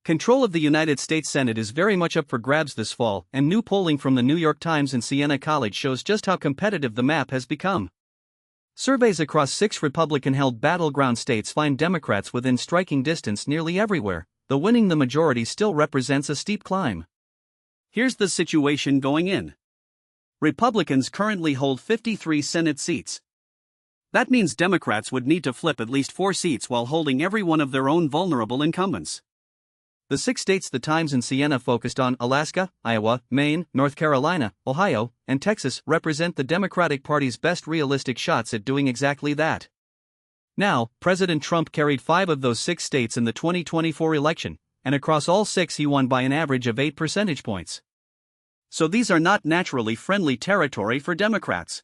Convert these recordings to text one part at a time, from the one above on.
Control of the United States Senate is very much up for grabs this fall, and new polling from the New York Times and Siena College shows just how competitive the map has become. Surveys across 6 Republican-held battleground states find Democrats within striking distance nearly everywhere, though winning the majority still represents a steep climb. Here's the situation going in. Republicans currently hold 53 Senate seats. That means Democrats would need to flip at least 4 seats while holding every one of their own vulnerable incumbents. The 6 states the Times and Siena focused on, Alaska, Iowa, Maine, North Carolina, Ohio, and Texas, represent the Democratic Party's best realistic shots at doing exactly that. Now, President Trump carried 5 of those 6 states in the 2024 election, and across all 6 he won by an average of 8 percentage points. So these are not naturally friendly territory for Democrats.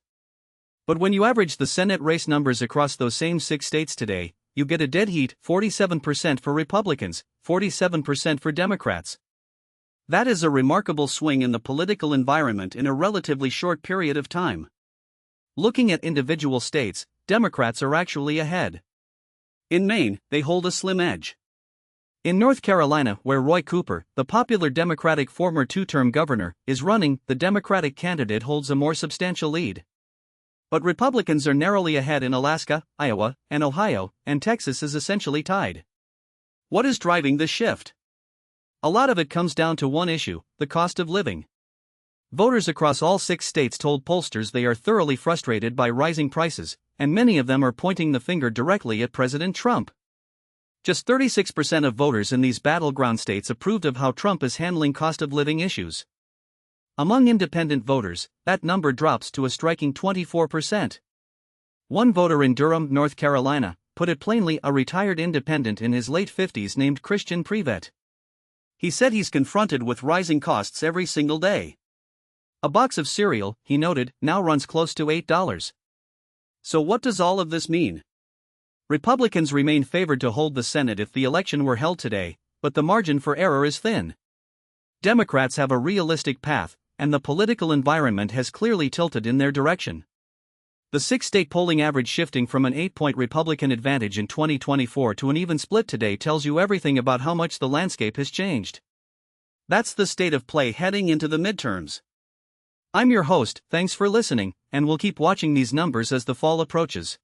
But when you average the Senate race numbers across those same 6 states today, you get a dead heat: 47% for Republicans, 47% for Democrats. That is a remarkable swing in the political environment in a relatively short period of time. Looking at individual states, Democrats are actually ahead. In Maine, they hold a slim edge. In North Carolina, where Roy Cooper, the popular Democratic former 2-term governor, is running, the Democratic candidate holds a more substantial lead. But Republicans are narrowly ahead in Alaska, Iowa, and Ohio, and Texas is essentially tied. What is driving this shift? A lot of it comes down to one issue: the cost of living. Voters across all 6 states told pollsters they are thoroughly frustrated by rising prices, and many of them are pointing the finger directly at President Trump. Just 36% of voters in these battleground states approved of how Trump is handling cost of living issues. Among independent voters, that number drops to a striking 24%. One voter in Durham, North Carolina, put it plainly, a retired independent in his late 50s named Christian Privet. He said he's confronted with rising costs every single day. A box of cereal, he noted, now runs close to $8. So what does all of this mean? Republicans remain favored to hold the Senate if the election were held today, but the margin for error is thin. Democrats have a realistic path, and the political environment has clearly tilted in their direction. The 6-state polling average shifting from an 8-point Republican advantage in 2024 to an even split today tells you everything about how much the landscape has changed. That's the state of play heading into the midterms. I'm your host, thanks for listening, and we'll keep watching these numbers as the fall approaches.